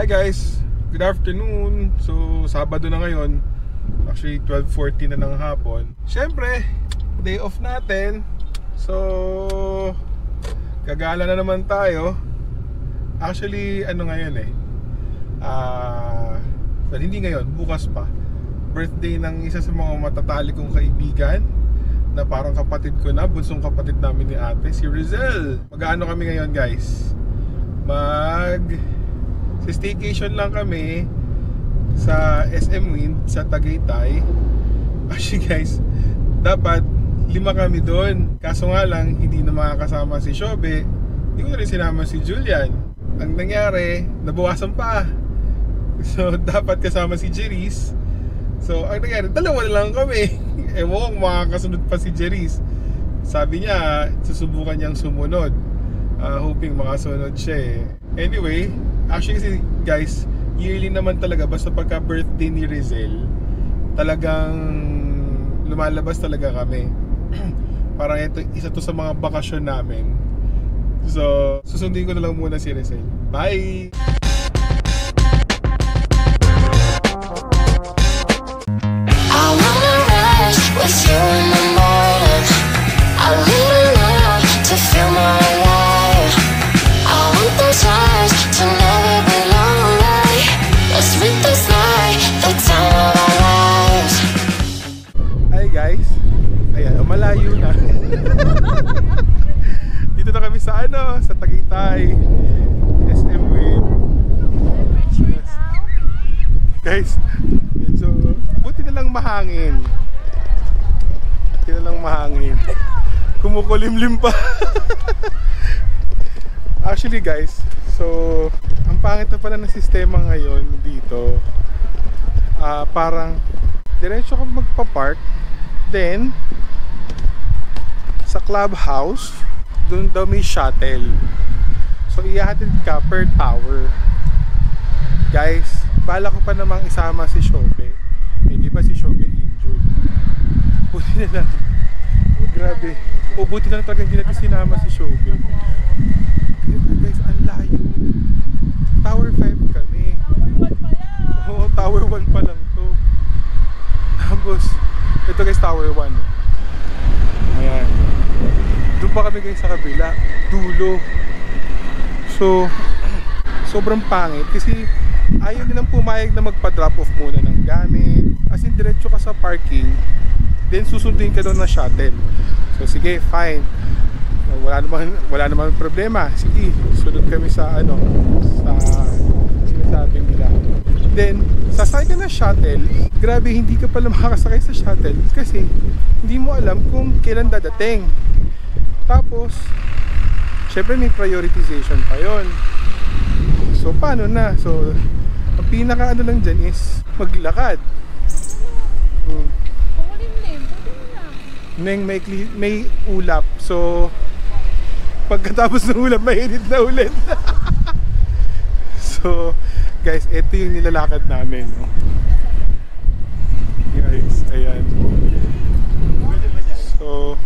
guys, good afternoon. So Sabado na ngayon. Actually 12:40 na ng hapon. Siyempre, day off natin. So gagala na naman tayo. Actually ano ngayon well, hindi ngayon, bukas pa. Birthday ng isa sa mga matatali kong kaibigan na parang kapatid ko na, bunsong kapatid namin ni ate, si Rizel. Mag-ano kami ngayon guys? Staycation lang kami sa SM Wind sa Tagaytay. Actually guys, dapat 5 kami doon. Kaso nga lang, hindi na makakasama si Shobe. Hindi ko na rin sinama si Julian. Ang nangyari, nabawasan pa. So dapat kasama si Jeris. So ang nangyari, 2 na lang kami. Ewan kung makakasunod pa si Jeris. Sabi niya, susubukan niyang sumunod. Hoping makasunod siya Anyway, actually kasi guys, yearly naman talaga basta pagka birthday ni Rizel, talagang lumalabas talaga kami. Parang ito, isa to sa mga bakasyon namin. So, susundin ko na lang muna si Rizel. Bye! I wanna rush with you in the morning. I need a love to feel my life. I want those eyes to never be lonely. Let's make this night the time of our lives. Hi guys. Ayan, malayo na. Dito na kami sa sa Tagaytay. SM Wind. Yes. Guys, medyo buti na lang mahangin. Buti na lang mahangin. Kumukulimlim pa. Actually guys, so ang pangit na pala ng sistema ngayon dito. Parang diretso ka magpa-park, then sa clubhouse doon daw may shuttle. So ihahatid ka per tower. Guys, bala ko pa namang isama si Shobe. Di ba si Shobe injured? Buti na lang. Grabe. Buti na lang talagang hindi natin sinama si Shobe. Guys, ang layo. Tower 5 kami. Tower 1 pa lang. Oo, Tower 1 pa lang to. Tapos, ito guys, Tower 1. Ayan. Doon pa kami guys sa kabila. Dulo. So, sobrang pangit. Kasi, ayaw nilang pumayag na magpa-drop off muna ng gamit. As in, diretso ka sa parking. Then, susundin ka doon na shuttle. So, sige, fine. Wala naman problema. Sige, sunod kami sa sa sinasabi nila. Then, sasakay ka na shuttle. Grabe, hindi ka pala makakasakay sa shuttle kasi hindi mo alam kung kailan dadating. Tapos, syempre may prioritization pa yon. So, paano na? So, ang pinaka lang dyan is maglakad. Neng may ulap. So, pagkatapos ng ulap, mainit na ulit. So, guys, ito yung nilalakad namin. Guys, ayan. So,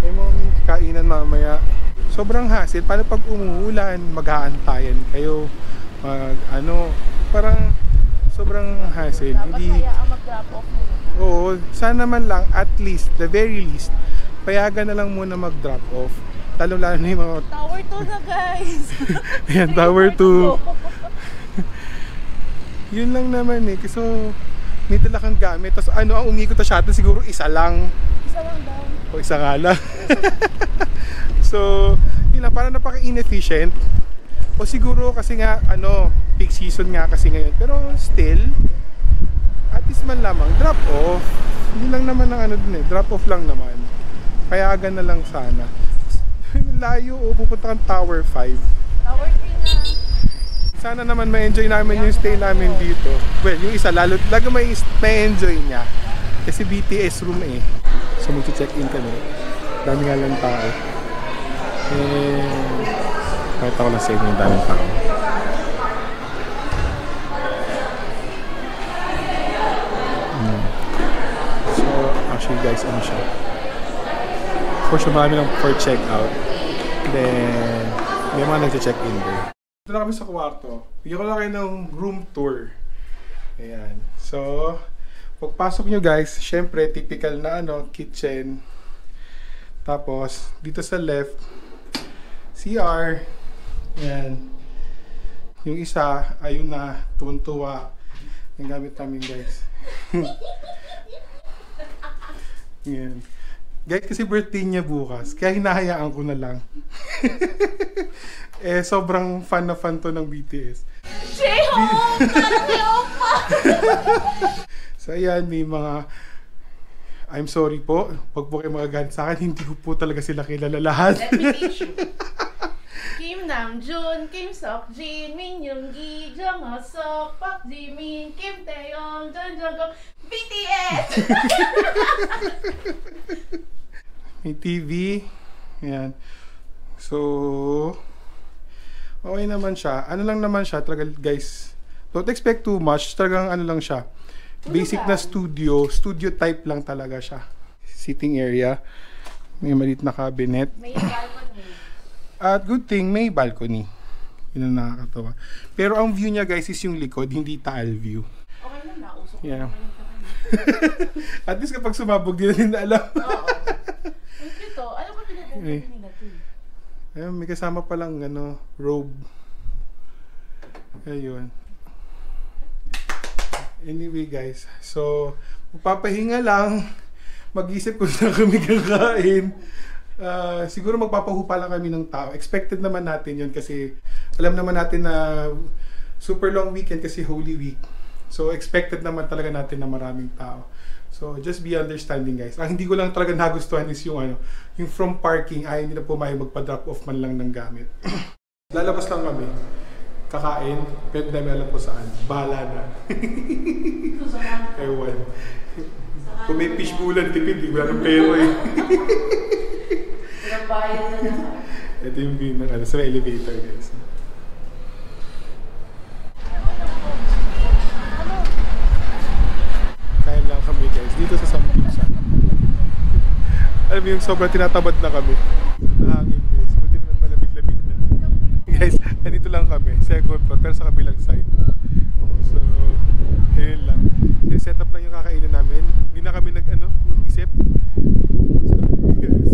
may mga kainan mamaya. Sobrang hassle. Paano pag umuulan, mag-aantayan kayo? Parang sobrang hassle. Hindi mag-drop off muna. Oo, sana man lang at least, the very least, payagan na lang muna mag-drop off. Lalo na yung mga Tower 2 na guys. ayan, Tower 2. Yun lang naman kasi may dala kang gamit. Tapos ang umikot na shuttle siguro isa lang. Isa lang daw. O isa nga lang. So, yun lang, parang napaka-inefficient. O siguro kasi nga, peak season nga kasi ngayon. Pero still, at least man lamang, drop off. Hindi lang naman ng drop off lang naman. Payagan na lang sana. Layo, pupunta kang Tower 5. Tower 3 na. Sana naman ma-enjoy namin yung stay namin dito. Well, yung isa, lalo ma-enjoy niya. Kasi BTS room So mag-check-in kami. Dami nga lang tao. Kahit ako lang sa inyo yung daming tao. So, actually guys, siya? For sure, marami lang for check out. Then, may mga nag-check in there. Ito na kami sa kwarto. Bigyan ko lang kayo ng room tour. Ayan. So, pagpasok nyo guys, syempre, typical na kitchen. Tapos, dito sa left, CR. Ayan. Yung isa, ayun na, tuwan-tuwa. Yung gamit namin guys. Ayan. Guys, kasi birthday niya bukas, kaya hinahayaan ko na lang. Sobrang fan na fan to ng BTS. J-Hope! So ayan, may mga I'm sorry po, pag po kayo magagalit sa akin, hindi ko po talaga sila kilala lahat. Let me teach you. Kim Namjoon, Kim Seokjin, Min Yoongi, Jung Hoseok, Park Jimin, Kim Taeyeon, Jung Jungkook, BTS! May TV. Ayan. So, okay naman siya. Ano lang naman siya, talaga guys. Don't expect too much. Talagang ano lang siya. Basic na studio. Studio type lang talaga siya. Sitting area. May maliit na cabinet. May balcony. At good thing, may balcony. Yun ang nakakatawa. Pero ang view niya guys is yung likod, hindi taal view. Okay lang, nausok. Yeah. At least kapag sumabog, di na rin alam. Oo. Ang cute to. Ano ba pinag-dagdag nila to? Ayun, may kasama palang robe. Ayun. Anyway guys, so magpapahinga lang. Mag-isip kung saan kami kakain. Siguro magpapahupa lang kami ng tao. Expected naman natin yun kasi alam naman natin na super long weekend kasi Holy Week. So expected naman talaga natin na maraming tao. So just be understanding guys. Ang hindi ko lang talaga nagustuhan is yung yung from parking ay hindi na po may magpa-drop off man lang ng gamit. Lalabas lang kami. Kakain, pero dami alam ko saan. Bahala na. Ewan. Kung may fishbowlan, tipid, di ba ng pero eh. Pinabayad na naman. Ito yung view ng sa elevator guys. Kain lang kami guys, dito sa Sambusan. Alam mo yung sobrang tinatabad na kami. Nahangin guys, buti naman malamig-lamig na. Guys, nandito lang kami, second floor, pero sa kabilang side. So, ayun lang. Set up lang yung kakainin namin. Hindi na kami mag-isip. So,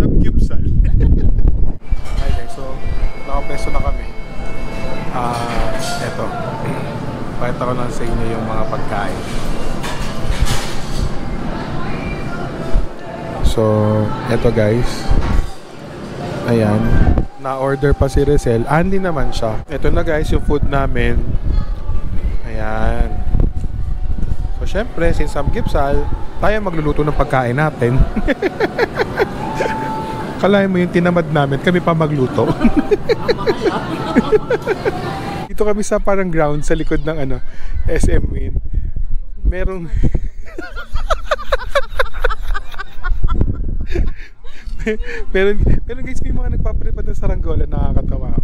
Samgyupsal. Okay guys, so nakapreso na kami. Eto. Pakita ko lang sa inyo yung mga pagkain. So, eto guys. Ayan. Na-order pa si Rizel. Hindi naman siya. Eto na guys, yung food namin. Ayan. So, syempre, since Samgyupsal, tayo magluluto ng pagkain natin. Kalahin mo yung tinamad namin, kami pa magluto. Dito kami sa parang ground sa likod ng SM Win. Merong Pero guys, may mga nagpapalipad ng saranggola, nakakatawa.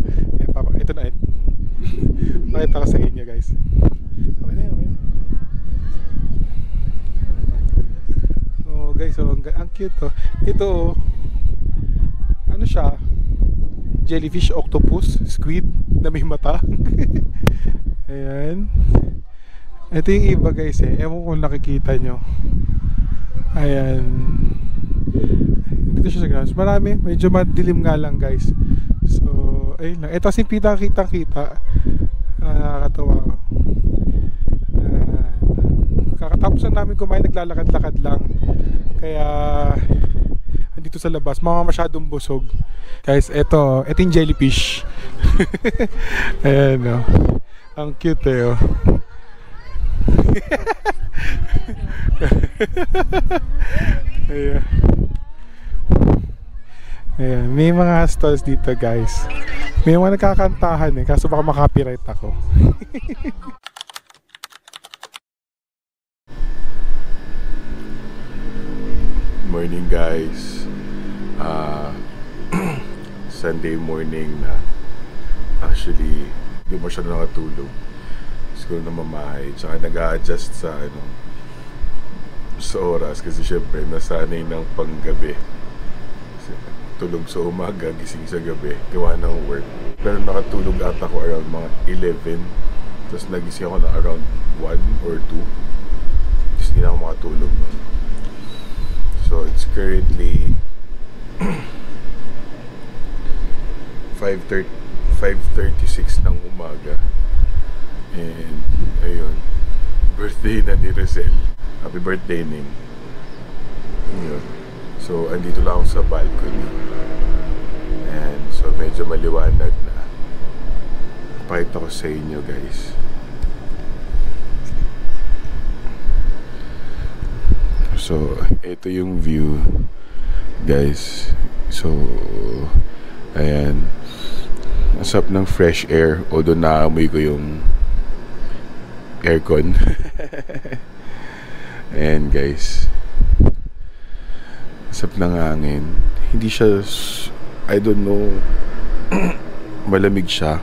Ito na pakita ko sa inyo guys. Okay na. Oh guys, ang cute oh. Ito ano siya? Jellyfish, octopus, squid na may mata. Ayan. Ito yung iba guys eh. Ewan kung nakikita nyo. Ayan. Dito siya sa grounds. Marami. Medyo madilim nga lang guys. So, ayun lang. Ito si Pita kita. Nakakatawa. Kakatapos na namin kumain, naglalakad-lakad lang. Kaya andito sa labas, masyadong busog. Guys, ito yung jellyfish. Ayan o. Ang cute eh o. Ayan. Ayan. May mga stalls dito guys. May mga nagkakantahan eh, kaso baka makapiright ako. Morning guys. Sunday morning na. Actually, hindi mo siya nakatulog. Siguro na mamahay. Tsaka nag-a-adjust sa sa oras kasi syempre nasanay ng panggabi. tulog sa umaga, gising sa gabi, gawa ng work. Pero nakatulog ata ako around mga 11. Tapos nagising ako na around 1 or 2. Tapos hindi na ako makatulog nun. So it's currently 5:36 ng umaga. And ayun, birthday na ni Rizal. Happy birthday, Ning. Yun. So andito lang ako sa balcony. And so medyo maliwanag na. Pakita ko sa inyo, guys. So ito yung view, guys. So ayan, asap ng fresh air, although naamoy ko yung aircon. Ayan, guys, asap ng hangin. Hindi siya, I don't know, malamig siya.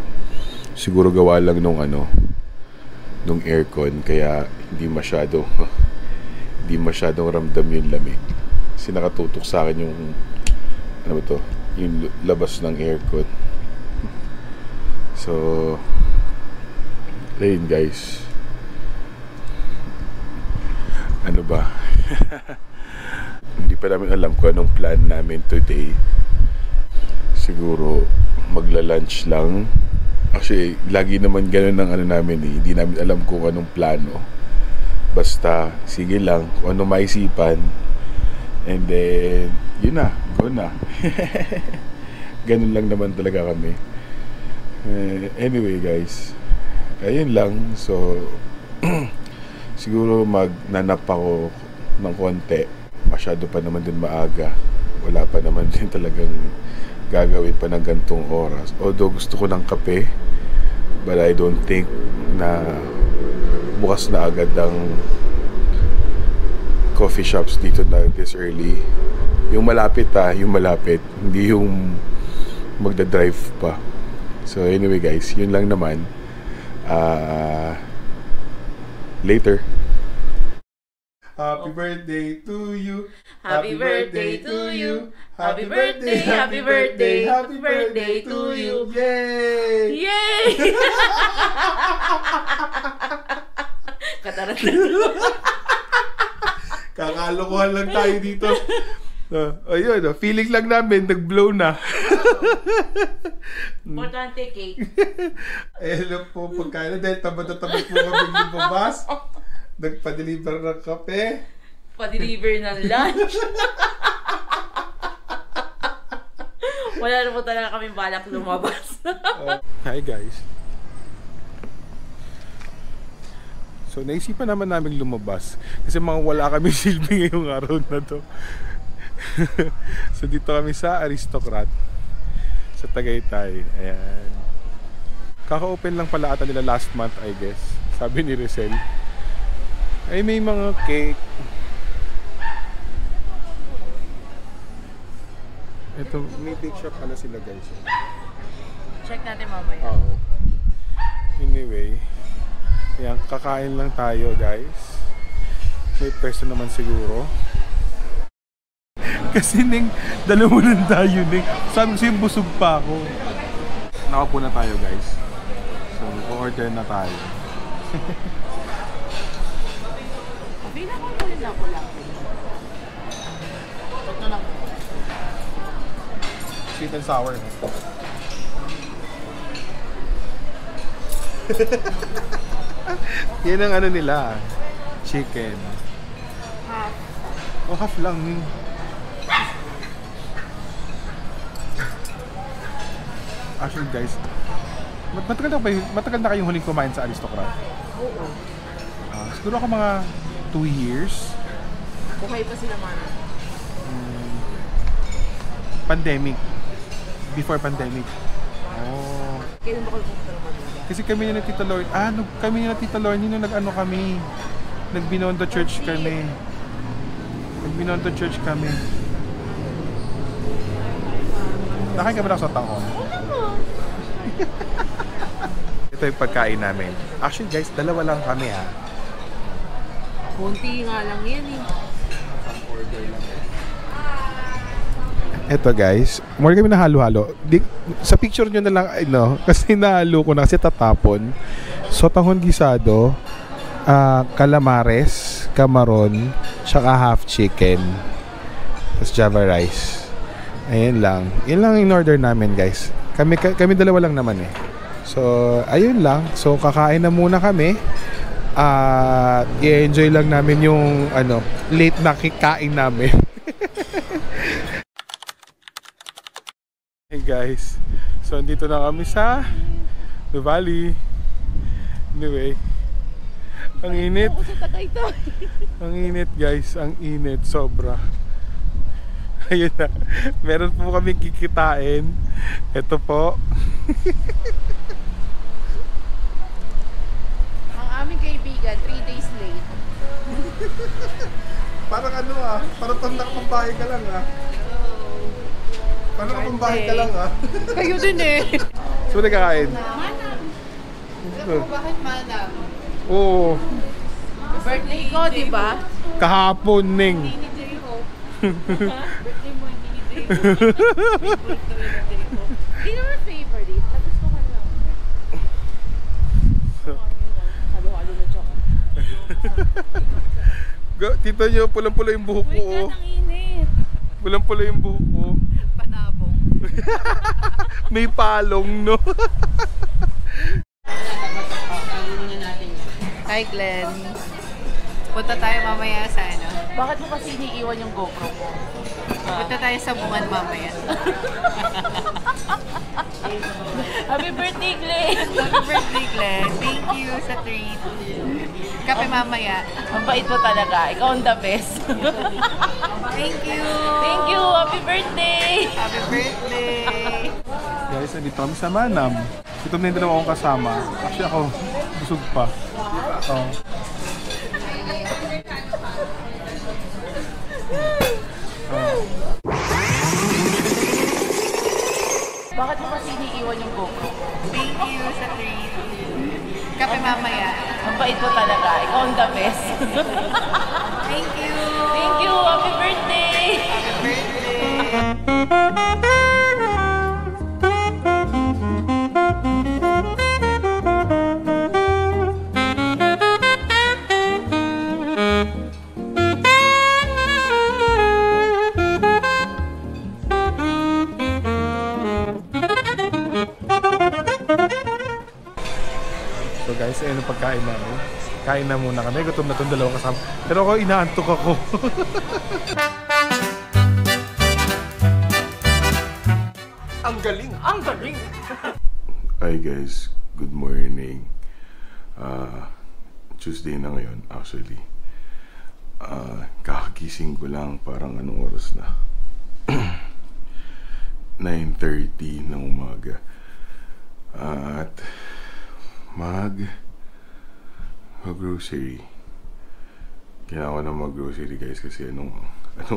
Siguro gawa lang nung nung aircon, kaya hindi masyadong ramdam yung lamig. Kasi nakatutok sa akin yung yung labas ng aircon. So ayun, guys. Ano ba? Hindi pa namin alam kung anong plan namin today. Siguro magla-lunch lang. Actually, lagi naman ganun ng namin eh. Hindi namin alam kung anong plano. Basta, sige lang, kung ano maisipan. And then, yun na, go na. Ganun lang naman talaga kami. Anyway, guys, ayun lang. So, siguro magnanap ako ng konti. Masyado pa naman din maaga. Wala pa naman din talagang gagawin pa ng gantong oras. Although gusto ko ng kape, but I don't think na bukas na agad ang coffee shops dito na this early. Yung malapit hindi yung magdadrive pa. So anyway, guys, yun lang naman. Later. Happy birthday to you. Happy birthday to you. Happy birthday, happy birthday, happy birthday to you. Yay! Yay! Katarat na. Kakalokohan lang tayo dito. Ayun, feeling lang namin, nag-blow na. Importante cake. Ayun po, pagkain na dahil tamad po kami lumabas. Nagpa-deliver ng kape. Pa-deliver ng lunch. Wala na po talaga kami balak lumabas. Hi, guys. So, naisipan naman namin lumabas. Kasi mga wala kami silbi ngayong araw na to. So, dito kami sa Aristocrat. Sa Tagaytay. Ayan. Kaka-open lang pala ata nila last month, I guess. Sabi ni Rizal. Ay, may mga cake. Ito, may bake shop pala sila, guys. Check natin mamaya. Oo. Anyway, ayan, kakain lang tayo, guys. May person naman siguro. Kasi Ning, dalawa na tayo, Ning. Sabi ko sa'yo, busog pa ako. Nakaupo na tayo, guys. So, order na tayo. Bilang ko ulit ako lang. Ito lang. Sweet and sour. Yan ang ano nila. Chicken. Half. Oh, half lang. Actually, guys, matagal na kayong huling kumain sa Aristocrat? Oo. Siguro ako mga 2 years. Okay pa sila, Mana? Pandemic. Before pandemic. Oh. Kailan ba kayo pumunta ng Manila? Kasi kami ni Tita Lorne, kami ni Tita Lorne, nag-ano kami, nagbinondo church kami. Nagbinondo church kami. Nakain ka ba na sa taon? Ito yung pagkain namin. Actually, guys, dalawa lang kami, ha. Kunti nga lang yan, eh. Order lang. Eto guys, more kami na halo-halo. Sa picture nyo na lang, kasi nahalo ko na kasi tatapon. Sotahon gisado, calamares, camaron, tsaka half chicken. Tapos java rice. Ayun lang. Yun lang in order namin guys. Kami dalawa lang naman eh. So, ayun lang. So, kakain na muna kami. I-enjoy lang namin yung late na kikain namin. Hey guys. So, andito na kami sa Nuvali. Anyway. Ang init. Ang init guys. Ang init. Sobra. Ayun na. Meron po kami kikitain. Ito po. Ang aming kaibigan, 3 days late. Parang parang pambahay ka lang Parang pambahay ka lang Kayo din eh. So, nagkakain? Manam. Alam mo bakit manam? Oo. Birthday ko, di ba? Kahapon, Ning. Hindi ni J-Ho. Birthday mo, hindi ni J-Ho. Hindi naman favorite. Tapos ko ka lang. Halo-halo na chocolate. Tita nyo, pulang-pula yung buhok ko. Uy, ang init. Pulang-pula yung buhok ko. Panabong. May palong, no? Hi Glenn. Punta tayo mamaya sa Bakit mo kasi iniiwan yung GoPro ko? Punta tayo sa bungan mamaya. Happy birthday, Glenn! Happy birthday Glenn. Thank you sa treat. Kape mamaya. Ang bait mo talaga. Ikaw ang the best. Thank you. Thank you! Happy birthday! Happy birthday. Guys, nandito kami sa Manam. Ito na yung dalawa akong kasama. Actually ako, busog pa. Bakit mo kasi iniiwan yung GoPro ko? Thank you sa treat. Kape mamaya. Ang bait mo talaga. Ikaw ang the best. Thank you. Thank you! Happy birthday! Happy birthday. So guys, ayun ang pagkain namin. Kain na muna kami. Gutom na itong dalawang kasama. Pero ako, inaantok ako. Ang galing! Ang galing! Hi guys, good morning. Tuesday na ngayon actually. Kakagising ko lang, parang anong oras na? 9:30 ng umaga. At mag-grocery. Kailangan ko na mag-grocery guys kasi anong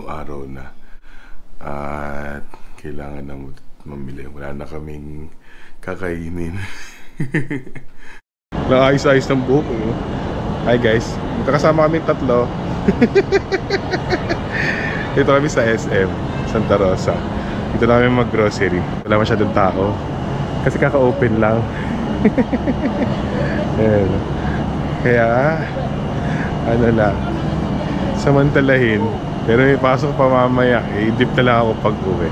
araw na. At kailangan na mamili. Wala na kaming kakainin. Nakayos-ayos ng buhok. Hi guys, kasama kami tatlo. Dito kami sa SM Santa Rosa. Dito namin mag-grocery. Wala masyadong tao kasi kaka-open lang. Ayan. Kaya lang, samantalahin. Pero may pasok pa mamaya, i-dip na lang ako pag-uwi.